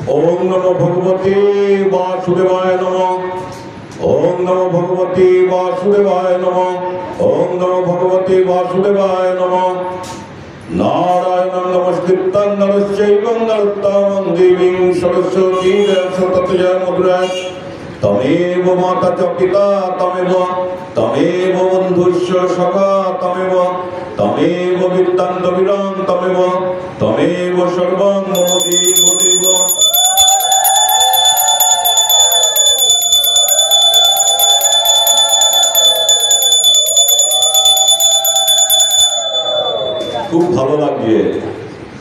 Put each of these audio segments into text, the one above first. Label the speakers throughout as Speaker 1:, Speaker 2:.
Speaker 1: ओम नमो भगवते वासुदेवाय नमः। ओम नमो भगवते वासुदेवाय नमः। ओम नमो भगवते वासुदेवाय नमः। नारायणं नमस्कृतं नरं चैव नरोत्तमं देवीं सरस्वतीं व्यासं मधुराय तमेव माता च पिता तमेव बन्धुश्च सखा तमेव विद्यान्तविरां तमेव सर्वं मम देवदेव। খুব ভালো লাগছে,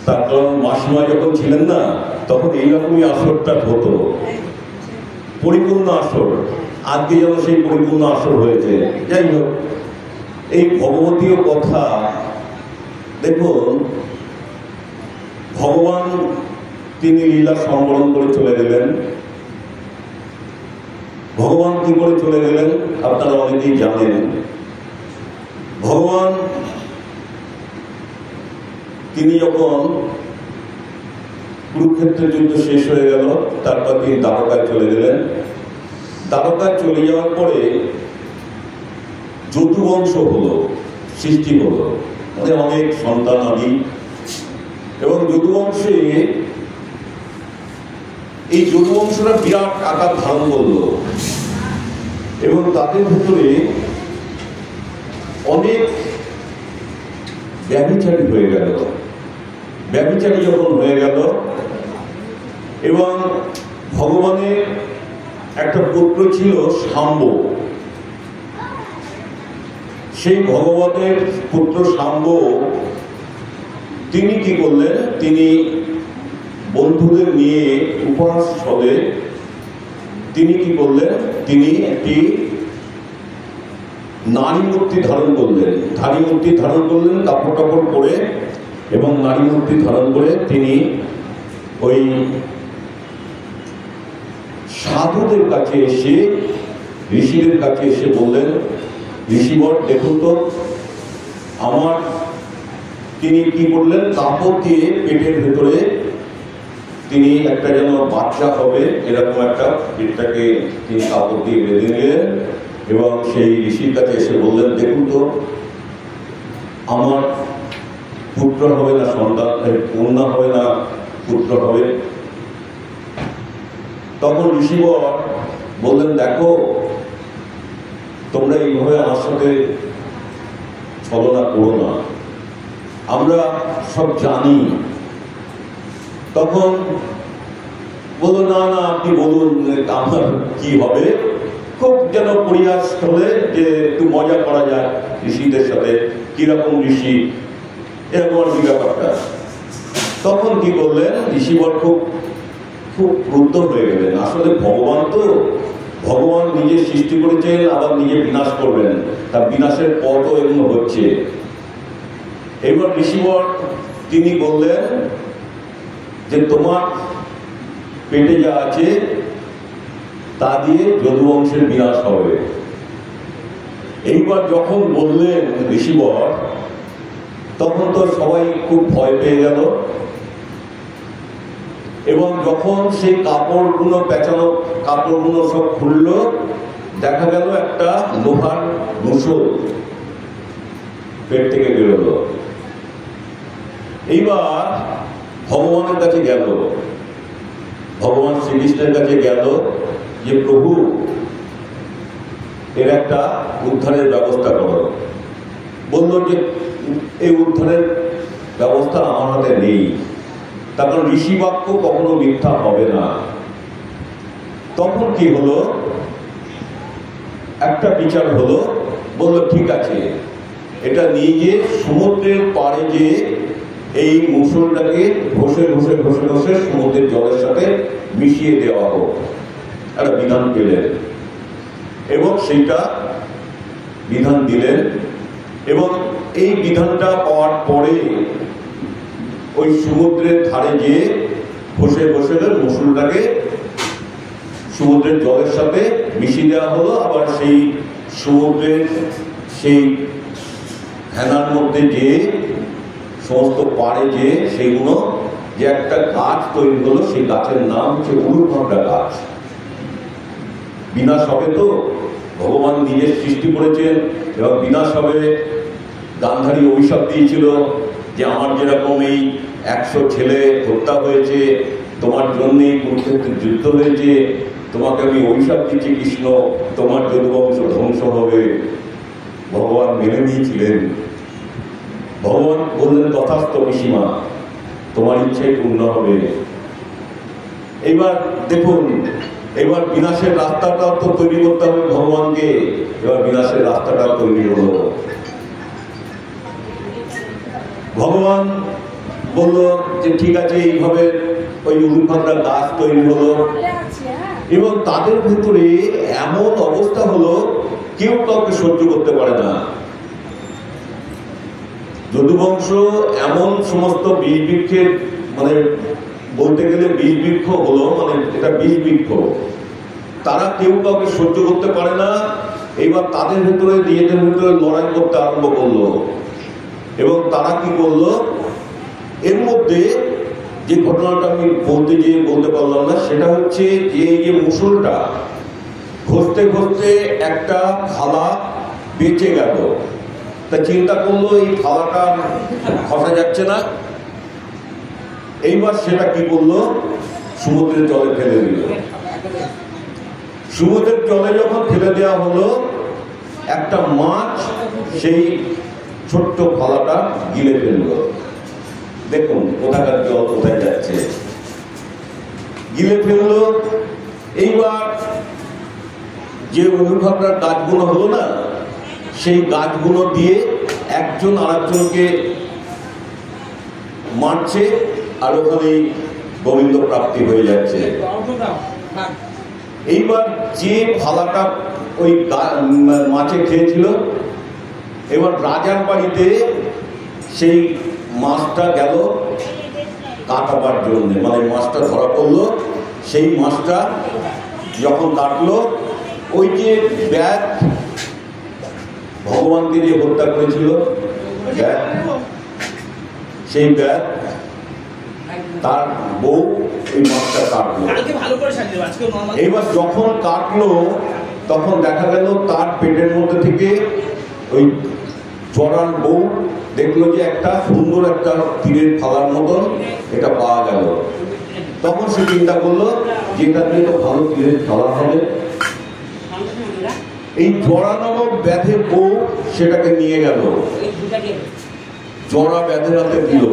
Speaker 1: তার কারণ মাসিমা যখন ছিলেন না তখন এইরকমই আসরটা হতো, পরিপূর্ণ আসর। আজকে যেন সেই পরিপূর্ণ আসর হয়েছে। যাই হোক, এই ভগবতীয় কথা দেখুন, ভগবান তিনি লীলা সম্বরণ করে চলে গেলেন। ভগবান কি করে চলে গেলেন আপনারা অনেকেই জানেন। ভগবান তিনি যখন কুরুক্ষেত্রের যুদ্ধ শেষ হয়ে গেল, তারপর তিনি দ্বারকায় চলে গেলেন। দ্বারকায় চলে যাওয়ার পরে যদুবংশ হলো, সৃষ্টি হলো, মানে অনেক সন্তান আদি। এবং যদুবংশে এই যদুবংশরা বিরাট আকার ধারণ করলো এবং তাদের ভিতরে অনেক ব্যভিচারী হয়ে গেল। ব্যভিচারী যখন হয়ে গেল এবং ভগবানের একটা পুত্র ছিল শাম্ব, সেই ভগবানের পুত্র শাম্ব তিনি কি করলেন, তিনি বন্ধুদের নিয়ে উপহাস ছলে তিনি কি করলেন, তিনি একটি নারী মূর্তি ধারণ করলেন। নারী মূর্তি ধারণ করলেন কাপড় টাপড় পরে, এবং নারী মূর্তি ধারণ করে তিনি ওই সাধুদের কাছে এসে, ঋষিদের কাছে এসে বললেন, ঋষিবর দেখুন তো আমার, তিনি কি করলেন, কাপড় দিয়ে পেটের ভেতরে তিনি একটা যেন বাচ্চা হবে এরকম একটা পেটটাকে তিনি কাপড় দিয়ে বেঁধে নিলেন এবং সেই ঋষির কাছে এসে বললেন, দেখুন তো আমার পুত্র হবে না সন্তান, কন্যা হবে না পুত্র হবে। তখন ঋষিবর বললেন, দেখো তোমরা এইভাবে আমার সাথে ছলনা করো না, আমরা সব জানি। তখন বলল, না না আপনি বলুন আমার কি হবে। খুব যেন পরিহাস হলে যে একটু মজা করা যায় ঋষিদের সাথে, কিরকম ঋষি এরকম আর কি ব্যাপারটা। তখন কি করলেন, ঋষিবর খুব খুব ক্রুদ্ধ হয়ে গেলেন। আসলে ভগবান তো, ভগবান নিজে সৃষ্টি করেছেন আবার নিজে বিনাশ করবেন, তার বিনাশের পথও এগুলো হচ্ছে। এবার ঋষিবর তিনি বললেন যে তোমার পেটে যা আছে তা দিয়ে যদুবংশের বিনাশ হবে। এইবার যখন বললেন ঋষিবর, তখন তো সবাই খুব ভয় পেয়ে গেল। এবং যখন সেই কাপড়গুলো পেঁচানো কাপড়গুলো সব খুলল, দেখা গেল একটা লোহার মুসল পেট থেকে বেরোলো। এইবার ভগবানের কাছে গেল, ভগবান শ্রীকৃষ্ণের কাছে গেল যে প্রভু এর একটা উদ্ধারের ব্যবস্থা করো। বলল যে এই উদ্ধারের ব্যবস্থা আমার হাতে নেই, তার কারণ ঋষি বাক্য কখনো মিথ্যা হবে না। তখন কি হলো, একটা বিচার হলো, বলল ঠিক আছে এটা নিয়ে গিয়ে সমুদ্রের পাড়ে গিয়ে এই মুসলটাকে ঘষে ঘষে ঘষে ঘষে সমুদ্রের জলের সাথে মিশিয়ে দেওয়া হোক, একটা বিধান পেলেন এবং সেইটা বিধান দিলেন। এবং এই বিধানটা পাওয়ার পরে ওই সমুদ্রের ধারে গিয়ে ঘষে ঘষে মুসলটাকে সমুদ্রের জলের সাথে মিশিয়ে দেওয়া হলো। আবার সেই সমুদ্রের সেই হেনার মধ্যে যে সমস্ত পাড়ে যে সেইগুলো যে একটা গাছ তৈরি হলো, সেই গাছের নাম হচ্ছে উলুভাবড়া গাছ। বিনাশ হবে তো, ভগবান নিজের সৃষ্টি করেছেন এবং বিনাশ হবে। গান্ধারী অভিশাপ দিয়েছিল যে আমার যেরকম এই 100 ছেলে হত্যা হয়েছে, তোমার জন্যই কুরুক্ষেত্রের যুদ্ধ হয়েছে, তোমাকে আমি অভিশাপ দিচ্ছি কৃষ্ণ, তোমার যদুবংশ ধ্বংস হবে। ভগবান মেনে নিয়েছিলেন। ভগবান বললেন তথাস্তু পিসিমা, তোমার ইচ্ছাই পূর্ণ হবে। এইবার দেখুন, এবার বিনাশের রাস্তাটা তো তৈরি করতে হবে ভগবানকে। এবার বিনাশের রাস্তাটা তৈরি হলো। ভগবান বলল যে ঠিক আছে, এইভাবে ওই উলুভাবড়া গাছ তৈরি হলো এবং তাদের ভেতরে এমন অবস্থা হলো কেউ কাউকে সহ্য করতে পারে না। যদুবংশ এমন সমস্ত বীজ বৃক্ষের, মানে বলতে গেলে বীজ বৃক্ষ হলো, মানে এটা বীজ বৃক্ষ, তারা কেউ কাউকে সহ্য করতে পারে না। এইবার তাদের ভেতরে নিজেদের ভেতরে লড়াই করতে আরম্ভ করলো এবং তারা কি করলো, এর মধ্যে যে ঘটনাটা আমি বলতে পারলাম না, সেটা হচ্ছে যে এই যে মুসলটা ঘষতে ঘষতে একটা থালা বেঁচে গেল। তা চিন্তা করলো এই থালাটা খসা যাচ্ছে না, এইবার সেটা কি করলো, সমুদ্রের জলে ফেলে দিল। সমুদ্রের জলে যখন ফেলে দেওয়া হলো, একটা মাছ সেই ছোট্ট থালাটা গিলে ফেললো। দেখুন কোথাকার জল কোথায় যাচ্ছে, গিলে ফেললো। এইবার যে উলুভাবড়ার গাছগুলো হলো না, সেই গাছগুলো দিয়ে একজন আরেকজনকে মারছে আর ওখানেই গোবিন্দ প্রাপ্তি হয়ে যাচ্ছে। এইবার যে থালাটা ওই মাছে খেয়েছিল, এবার রাজার বাড়িতে সেই মাছটা গেল কাটাবার জন্য, মানে মাছটা ধরা পড়লো। সেই মাছটা যখন কাটলো, ওই যে ব্যাধ ভগবানকে যে হত্যা করেছিল, সেই ব্যাধ তার বউ এই মাছটা কাটলো। এইবার যখন কাটলো, তখন দেখা গেল তার পেটের মধ্যে থেকে ওই জরার বউ দেখলো যে একটা সুন্দর একটা তীরের থালার মতন এটা পাওয়া গেল। তখন সে চিন্তা করলো যে এটা দিয়ে তো ভালো তীরের থালা হবে। এই জরা নামক ব্যাধের বউ সেটাকে নিয়ে গেল, জরা ব্যাধের হাতে দিল।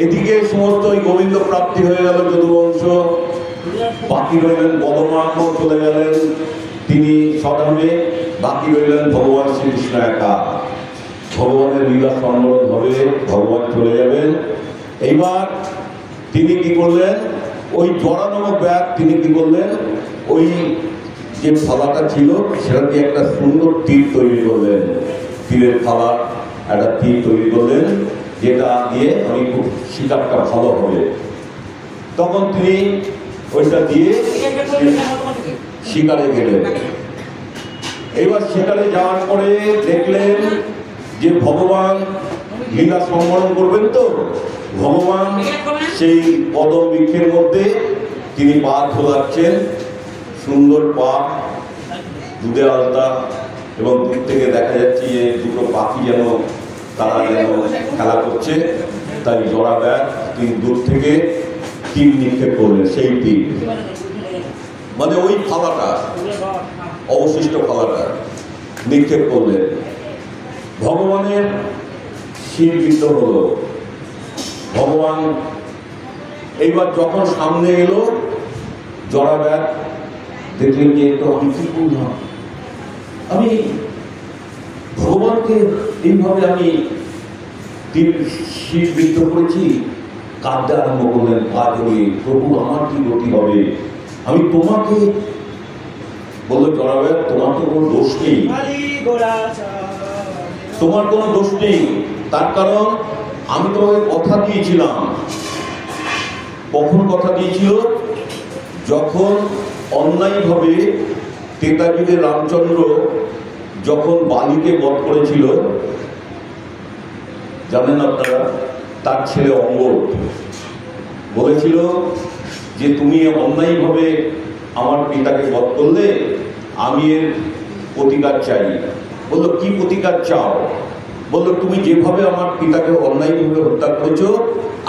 Speaker 1: এদিকে সমস্ত ওই গোবিন্দ প্রাপ্তি হয়ে গেল যদুবংশ। বাকি রইলেন বলরাম, চলে গেলেন তিনি স্বধামে, বাকি রইলেন ভগবান শ্রীকৃষ্ণ একা। ভগবানের লীলা সম্বরণ হবে, ভগবান চলে যাবেন। এইবার তিনি কি করলেন, ওই জরা নামক ব্যাগ তিনি কি করলেন, ওই যে থালাটা ছিল সেটা দিয়ে একটা সুন্দর তীর তৈরি করলেন। তীরের থালা একটা তীর তৈরি করলেন, যেটা দিয়ে আমি খুব শিকারটা ভালো হবে। তখন তিনি ওইটা দিয়ে শিকারে গেলেন। এবার শিকারে যাওয়ার পরে দেখলেন যে ভগবান লীলা সম্বরণ করবেন, তো ভগবান সেই কদম বৃক্ষের মধ্যে তিনি পা ধোলাচ্ছেন, সুন্দর পা, দুধে আলতা, এবং দূর থেকে দেখা যাচ্ছে যে দুটো পাখি যেন তারা যেন খেলা করছে। তাই জরা ব্যাগ তিনি দূর থেকে তীর নিক্ষেপ করলেন। সেই তীর মানে ওই থালাটা, অবশিষ্ট থালাটা নিক্ষেপ করলেন। ভগবানের শির বিদ্ধ হল। ভগবান এইবার যখন সামনে এলো, জরা ব্যাগ দেখলেন যে তো আমি কি করলাম, আমি ভগবানকে এইভাবে আমি শির বিদ্ধ করেছি। কাঁদতে আরম্ভ করলেন পা জড়িয়ে, প্রভু আমার কি গতি হবে, আমি তোমাকে বললো জরা ব্যাগ তোমার তো কোনো দোষ নেই, তোমার কোনো দোষ নেই। তার কারণ আমি তোমাকে কথা দিয়েছিলাম। কখন কথা দিয়েছিল? যখন অন্যায়ভাবে ত্রেতাযুগে রামচন্দ্র যখন বালিকে বধ করেছিল, জানেন আপনারা, তার ছেলে অঙ্গদ বলেছিল যে তুমি অন্যায়ভাবে আমার পিতাকে বধ করলে, আমি এর প্রতিকার চাই। বললো কি প্রতিকার চাও? বললো তুমি যেভাবে আমার পিতাকে অন্যায়ভাবে হত্যা করেছো,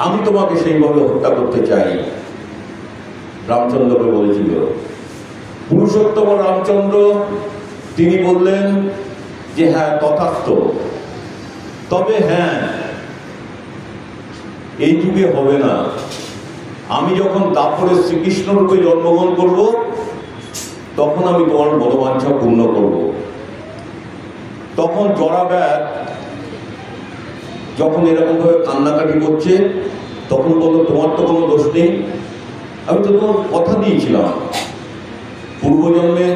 Speaker 1: আমি তোমাকে সেইভাবে হত্যা করতে চাই। রামচন্দ্রকে বলেছিল। পুরুষোত্তম রামচন্দ্র তিনি বললেন যে হ্যাঁ তথাস্তু, তবে হ্যাঁ এই যুগে হবে না। আমি যখন তারপরে শ্রীকৃষ্ণ রূপে জন্মগ্রহণ করব, তখন আমি তোমার মনোবাঞ্ছা পূর্ণ করব। তখন জরাব্যাধ যখন এরকম ভাবে কান্নাকাটি করছে, তখন বললো তোমার তো কোনো দোষ নেই, আমি তো তোমার কথা দিয়েছিলাম, পূর্বজন্মে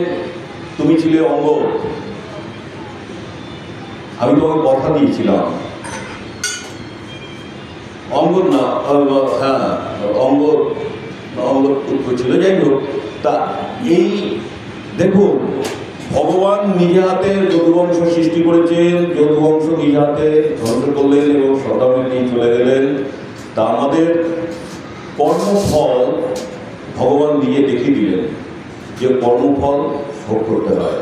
Speaker 1: তুমি ছিলে অঙ্গদ, আমি তোমাকে কথা দিয়েছিলাম। অঙ্গদ না, হ্যাঁ অঙ্গদ পুত্র ছিল। যাই হোক, তা এই দেখুন ভগবান নিজে হাতে যদুবংশ সৃষ্টি করেছেন, যদুবংশ নিজে হাতে ধ্বংস করলেন এবং সন্তানকে নিয়ে চলে গেলেন। তা আমাদের কর্মফল ভগবান নিজে দেখিয়ে দিলেন যে কর্মফল ভোগ করতে হয়।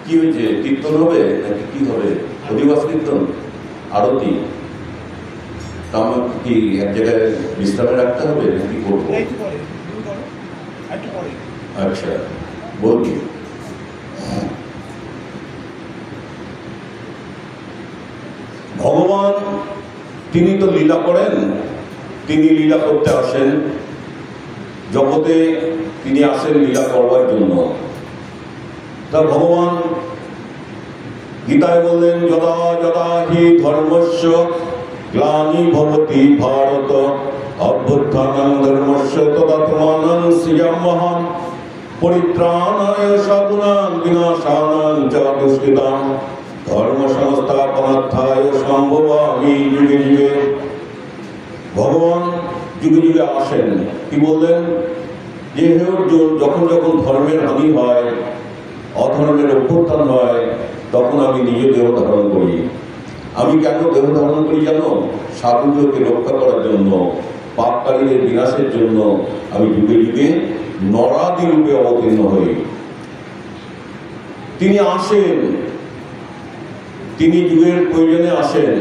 Speaker 1: কি হয়েছে? কীর্তন হবে নাকি কি হবে? অধিবাস কীর্তন, আরতি? তা আমার কি এক জায়গায় বিশ্রামে রাখতে হবে নাকি করবো? আচ্ছা বলবি। ভগবান তিনি তো লীলা করেন, তিনি লীলা করতে আসেন জগতে, তিনি আসেন লীলা করবার জন্য। তা ভগবান গীতায় বললেন যদা যদা হি ধর্মস্য গ্লানি ভবতি ভারত অভ্যুত্থানং ধর্মস্য তদাত্মানং সৃজাম্যহং পরিত্রাণায় সাধুনাং বিনাশানাং চ দুষ্কৃতাং ধর্ম সংস্থাপনার্থায় সম্ভবামি যুগে যুগে। ভগবান যুগে যুগে আসেন। কি বললেন? যে হে অর্জুন, যখন যখন ধর্মের হানি হয়, অধর্মের অভ্যুত্থান হয়, তখন আমি নিজে দেহ ধারণ করি। আমি কেন দেহ ধারণ করি জানো? সাধুগুলোকে রক্ষা করার জন্য, পাপকারীদের বিনাশের জন্য আমি যুগে যুগে নরাদি রূপে অবতীর্ণ হই। তিনি আসেন, তিনি যুগের প্রয়োজনে আসেন,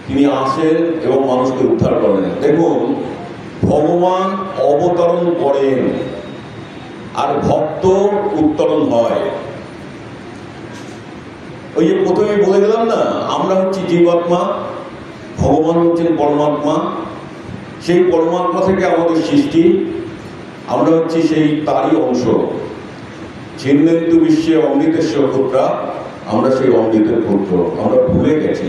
Speaker 1: তিনি আসেন এবং মানুষকে উদ্ধার করেন। দেখুন ভগবান অবতরণ করেন আর ভক্ত উত্তরণ হয়। ওই যে প্রথমে বলে গেলাম না, আমরা হচ্ছি জীবাত্মা, ভগবান হচ্ছেন পরমাত্মা। সেই পরমাত্মা থেকে আমাদের সৃষ্টি, আমরা হচ্ছি সেই তারই অংশ। ছিন্নেন্দু বিশ্বে অমৃতেস্য পুত্রা, আমরা সেই অমৃতের পুত্র, আমরা ভুলে গেছি।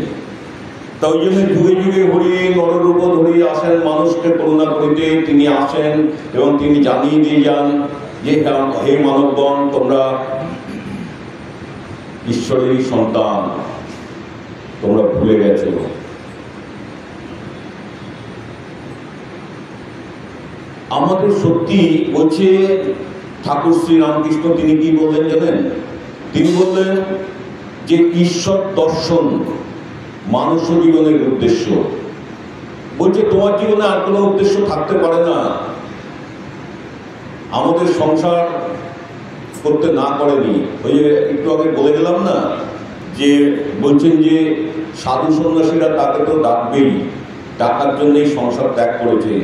Speaker 1: তা ওই জন্য যুগে যুগে হরি নররূপ ধরি আসেন মানুষকে করুণা করিতে। তিনি আসেন এবং তিনি জানিয়ে দিয়ে যান যে হে মানবগণ, তোমরা ঈশ্বরেরই সন্তান, তোমরা ভুলে গেছো। আমাদের সত্যি বলছে ঠাকুর শ্রী রামকৃষ্ণ, তিনি কি বললেন জানেন? তিনি বললেন যে ঈশ্বর দর্শন মানুষ জীবনের উদ্দেশ্য। বলছে তোমার জীবনে আর কোনো উদ্দেশ্য থাকতে পারে না। আমাদের সংসার করতে না করেনি। ওই যে একটু আগে বলে গেলাম না, যে বলছেন যে সাধু সন্ন্যাসীরা তাকে তো ডাকবেই, ডাকার জন্যই সংসার ত্যাগ করেছে।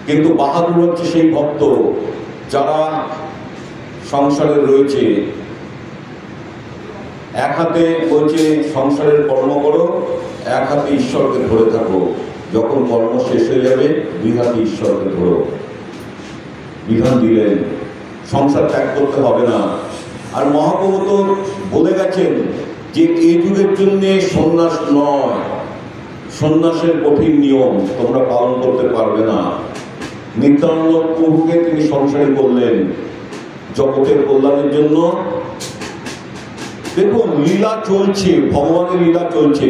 Speaker 1: কিন্তু বাহাদুর হচ্ছে সেই ভক্ত যারা সংসারে রয়েছে, এক হাতে বলছে সংসারের কর্ম করো, এক হাতে ঈশ্বরকে ধরে থাকো। যখন কর্ম শেষ হয়ে যাবে, দুই হাতে ঈশ্বরকে ধরো। বিধান দিলেন সংসার ত্যাগ করতে হবে না। আর মহাপ্রভু তো বলে গেছেন যে এই যুগের জন্য সন্ন্যাস নয়, সন্ন্যাসের কঠিন নিয়ম তোমরা পালন করতে পারবে না। নিত্যানন্দ প্রভুকে তিনি সংসারী করলেন জগতের কল্যাণের জন্য। দেখুন লীলা চলছে, ভগবানের লীলা চলছে।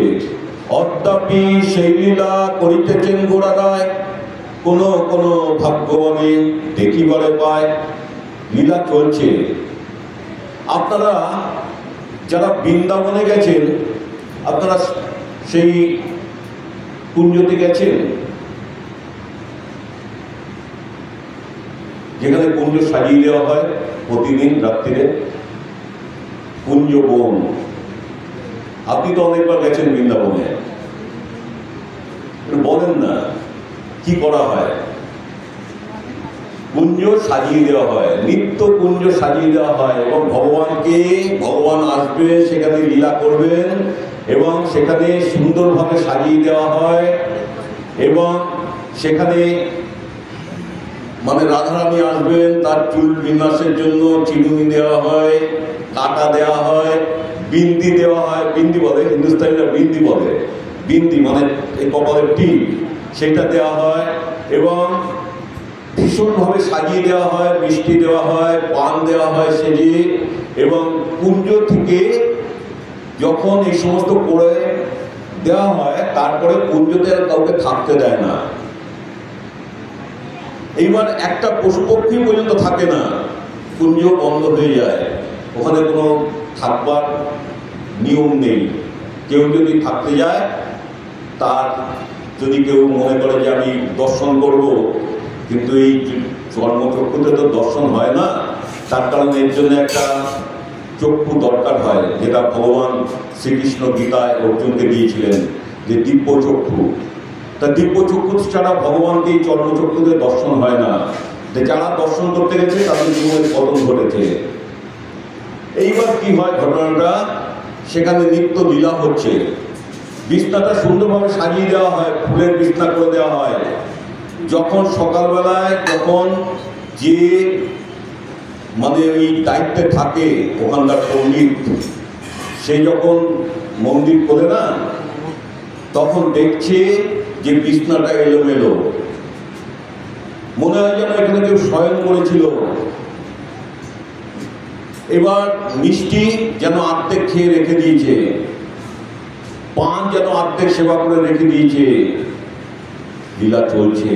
Speaker 1: অদ্যাপি সেই লীলা করিতেছেন গোড়াগায়, কোন কোন ভাগ্যবানে দেখিবারে পায়। লীলা চলছে। আপনারা যারা বৃন্দাবনে গেছেন আপনারা সেই কুঞ্জতে গেছেন, যেখানে কুঞ্জ সাজিয়ে দেওয়া হয় প্রতিদিন রাত্রিরে, কুঞ্জ বন। আপনি তো অনেকবার গেছেন বৃন্দাবনে, বলেন না কি করা হয়? কুঞ্জ সাজিয়ে দেওয়া হয়, নিত্য কুঞ্জ সাজিয়ে দেওয়া হয় এবং ভগবান আসবে, সেখানে লীলা করবেন এবং সেখানে সুন্দরভাবে সাজিয়ে দেওয়া হয় এবং সেখানে মানে রাধারানী আসবেন, তার চুল বিন্যাসের জন্য চিরুনি দেওয়া হয়, কাটা দেওয়া হয়, বিন্দি দেওয়া হয়। বিন্দি বলে হিন্দুস্তানিরা, বিন্দি বলে, বিন্দি মানে এই কপালের টিপ, সেটা দেওয়া হয় এবং ভীষণভাবে সাজিয়ে দেওয়া হয়, মিষ্টি দেওয়া হয়, পান দেওয়া হয় সেজে। এবং কুঞ্জ থেকে যখন এই সমস্ত করে দেওয়া হয় তারপরে কুঞ্জতে কাউকে থাকতে দেয় না। এইবার একটা পশু পক্ষী পর্যন্ত থাকে না, কুঞ্জ বন্ধ হয়ে যায়, ওখানে কোনো থাকবার নিয়ম নেই। কেউ যদি থাকতে যায়, তার যদি কেউ মনে করে যে আমি দর্শন করব, কিন্তু এই জন্মচক্ষুতে তো দর্শন হয় না, তার কারণে এর জন্য একটা চক্ষু দরকার হয়, যেটা ভগবান শ্রীকৃষ্ণ গীতায় অর্জুনকে দিয়েছিলেন, যে দিব্য চক্ষু। তা দিব্য চক্ষু ছাড়া ভগবানকে এই চর্মচক্ষুতে দর্শন হয় না। যারা দর্শন করতে গেছে তাদের জীবনের পতন ঘটেছে। এইবার কি হয় ঘটনাটা, সেখানে নিত্য লীলা হচ্ছে, বিছনাটা সুন্দরভাবে সাজিয়ে দেওয়া হয়, ফুলের বিছনা করে দেওয়া হয়। যখন সকালবেলায় যখন যে মানে ওই দায়িত্বে থাকে ওখানকার পণ্ডিত, সে যখন মন্দির খোলে না, তখন দেখছে যে বিছনাটা এলোমেলো, মনে হয় যেন এখানে কেউ শয়ন করেছিল। এবার মিষ্টি যেন অর্ধেক খেয়ে রেখে দিয়েছে, পান যেন অর্ধেক সেবা করে রেখে দিয়েছে, লীলা চলছে।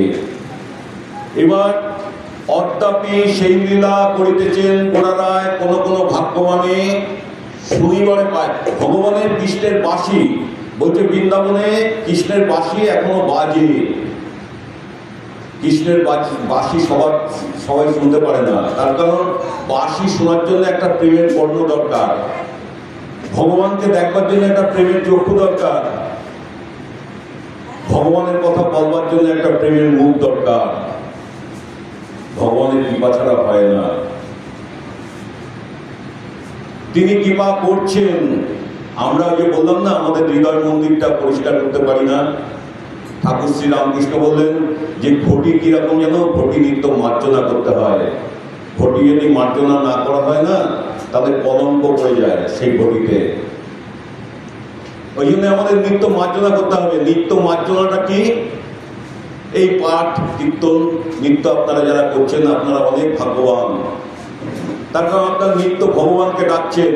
Speaker 1: এবার অদ্যাপি সেই লীলা করিতেছেন গোড়ারায় কোন কোন ভাগ্যবানে শুনিবারে পায়। ভগবানের কৃষ্ণের বাঁশি বলছে, বৃন্দাবনে কৃষ্ণের বাঁশি এখনো বাজে। কৃষ্ণের বাঁশি সবাই শুনতে পারে না, তার কারণ বাঁশি শোনার জন্য একটা প্রেমের বর্ণ দরকার, ভগবানকে দেখবার জন্য একটা প্রেমের চক্ষু দরকার, ভগবানের কথা বলবার জন্য একটা প্রেমের মুখ দরকার। ভগবানের কৃপা ছাড়া হয় না। তিনি কৃপা করছেন। আমরা যে বললাম না, আমাদের হৃদয় মন্দিরটা পরিষ্কার করতে পারি না। ঠাকুর শ্রী রামকৃষ্ণ বললেন যে ঘটি কিরকম যেন, ঘটি নিত্য মার্জনা করতে হয়। ঘটি যদি মার্জনা না করা হয় না, তাহলে কলঙ্ক পড়ে যায় সেই ঘটিতে। ওই জন্য আমাদের নিত্য মার্জনা করতে হবে। নিত্য মার্জনাটা কি? এই পাঠ কীর্তন নিত্য আপনারা যারা করছেন, আপনারা অনেক ভাগ্যবান। তার কারণ আপনারা নিত্য ভগবানকে ডাকছেন।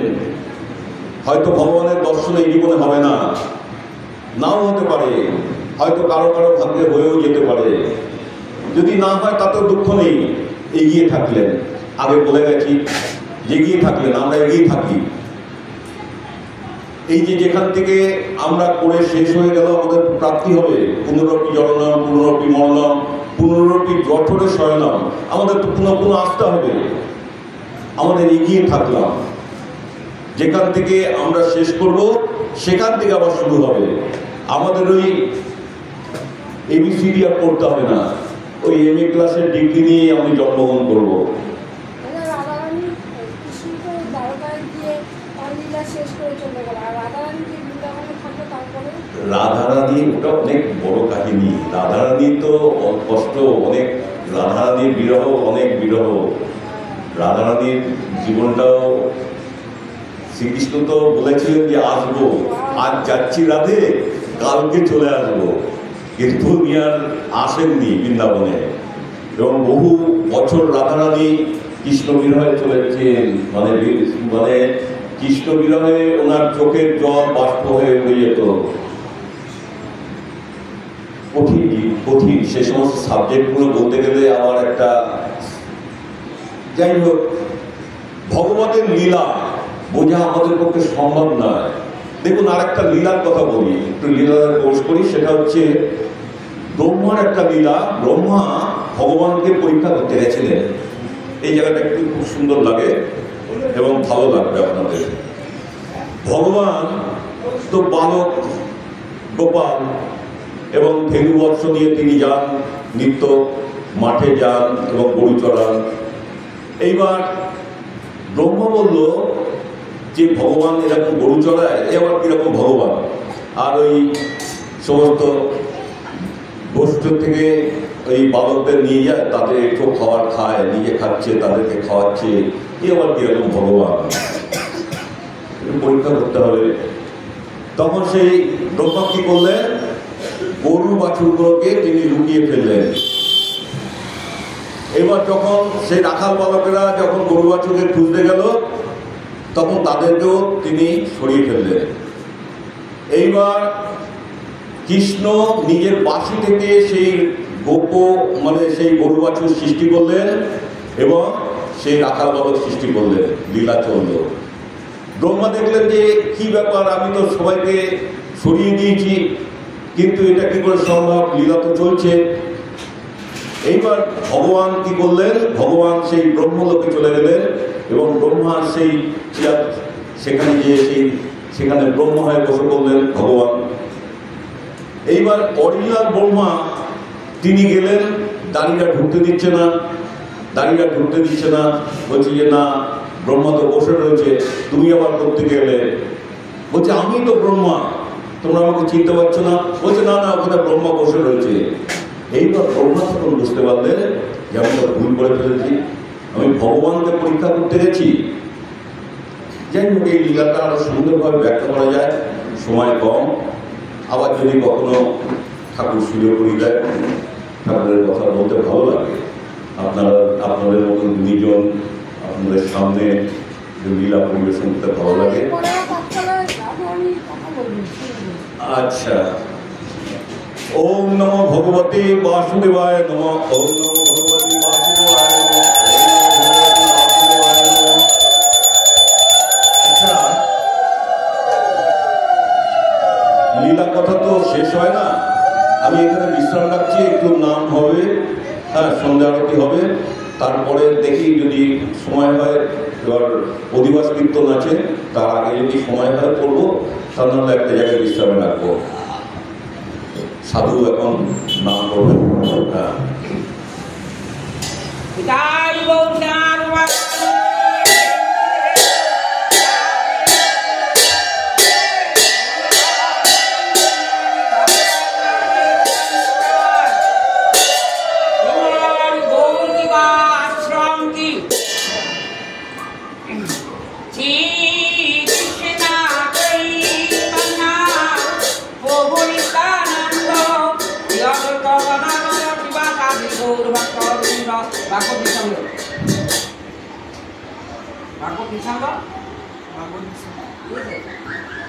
Speaker 1: হয়তো ভগবানের দর্শন এই জীবনে হবে না, নাও হতে পারে, হয়তো কারো কারো ভাগ্যে হয়েও যেতে পারে। যদি না হয় তাতেও দুঃখ নেই, এগিয়ে থাকলেন। আগে বলে গেছি, এগিয়ে থাকলেন, আমরা এগিয়ে থাকি। এই যে যেখান থেকে আমরা করে শেষ হয়ে গেল, আমাদের প্রাপ্তি হবে পুনরপি জননম, পুনরপি মরণম, পুনরপি জঠরে শয়নম। আমাদের তো পুনঃ পুনঃ আসতে হবে। আমাদের এগিয়ে থাকলাম, যেখান থেকে আমরা শেষ করব সেখান থেকে আবার শুরু হবে। আমাদের ওই এবিসিডি আর পড়তে হবে না, ওই এমএ ক্লাসের ডিগ্রি নিয়ে আমি জন্মগ্রহণ করবো। রাধারানী ওটা অনেক বড় কাহিনী। রাধারানী তো কষ্ট অনেক, রাধারানীর বিরহ অনেক বিরহ। রাধারানীর জীবনটাও, শ্রীকৃষ্ণ তো বলেছিলেন যে আসবো, আজ যাচ্ছি রাধে, কালকে চলে আসবো, কিন্তু উনি আর আসেননি বৃন্দাবনে। এবং বহু বছর রাধারানী কৃষ্ণ বিরহে চলেছেন, মানে কৃষ্ণ বিরহে ওনার চোখের জল বাষ্প হয়ে উঠে যেত। কঠিন কঠিন সে সমস্ত সাবজেক্টগুলো বলতে গেলে আবার একটা, যাই হোক, ভগবানের লীলা বোঝা আমাদের পক্ষে সম্ভব নয়। দেখুন, আর একটা লীলার কথা বলি, একটু লীলার কোর্স করি। সেটা হচ্ছে ব্রহ্মার একটা লীলা। ব্রহ্মা ভগবানকে পরীক্ষা করতে গেছিলেন। এই জায়গাটা একটু খুব সুন্দর লাগে এবং ভালো লাগবে আপনাদের। ভগবান তো বালক গোপাল এবং ধেনু বৎস নিয়ে তিনি যান, নিত্য মাঠে যান এবং গরু চড়ান। এইবার ব্রহ্মা বলল যে ভগবান এরকম গরু চড়ায়, এ আবার কিরকম ভগবান? আর ওই সমস্ত গোষ্ঠী থেকে ওই বালকদের নিয়ে যায়, তাদের একটু খাবার খায়, নিজে খাচ্ছে, তাদেরকে খাওয়াচ্ছে, এ আবার কিরকম ভগবান? পরীক্ষা করতে হবে। তখন সেই ব্রহ্মা কি করলেন? গরু বাছুরগুলোকে তিনি লুকিয়ে ফেললেন। এবার যখন সেই রাখাল বালকেরা যখন গরু বাছুরকে খুঁজতে গেল, তখন তাদেরকেও তিনি সরিয়ে ফেললেন। এইবার কৃষ্ণ নিজের বাঁশি থেকে সেই মানে সেই গরু বাছুর সৃষ্টি করলেন এবং সেই রাখাল বালক সৃষ্টি করলেন। লীলা চলল। ব্রহ্মা দেখলেন যে কি ব্যাপার, আমি তো সবাইকে সরিয়ে দিয়েছি, কিন্তু এটা কি করে সম্ভব? লীলা তো চলছে। এইবার ভগবান কি করলেন? ভগবান সেই ব্রহ্মলোকে চলে গেলেন এবং ব্রহ্মার সেই সেখানে গিয়ে সেখানে ব্রহ্ম হয়ে বসে করলেন ভগবান। এইবার অরিজিনাল ব্রহ্মা তিনি গেলেন, দাঁড়িটা ঢুকতে দিচ্ছে না, বলছে যে না, ব্রহ্মা তো বসে রয়েছে, তুমি আবার করতে গেলে। বলছে আমি তো ব্রহ্মা, তোমরা আমাকে চিনতে পারছো না? বলছে না না, ওখানে ব্রহ্মা বসে রয়েছে। এইবার ব্রহ্মা তখন বুঝতে পারলেন যে আমি তো ভুল করে ফেলেছি, আমি ভগবানকে পরীক্ষা করতে গেছি। যাই হোক, এই লীলাটা আরো সুন্দরভাবে ব্যাখ্যা করা যায়, সময় কম। আবার যদি কখনো ঠাকুর সুযোগ করে দেয়, ঠাকুরের কথা বলতে ভালো লাগে। আপনাদের মতন দুইজন আপনাদের সামনে লীলা পরিবেশন করতে ভালো লাগে। আচ্ছা, ওম নমো ভগবতে বাসুদেবায় নমঃ। ওম নমো ভগবতে বাসুদেবায় নমঃ। আচ্ছা, লীলা কথা তো শেষ হয় না। আমি এখানে বিশ্রাম রাখছি, একটু নাম হবে, হ্যাঁ, সন্ধ্যা আরতি হবে, তারপরে দেখি যদি সময় হয়। এবার অধিবাস কীর্তন আছে, তার আগে যদি সময় হয় করবো, তার নাহলে একটা জায়গায় বিশ্রামে রাখবো। সাধু এখন নাম করবেন। হ্যাঁ,
Speaker 2: Aku bisa nggak?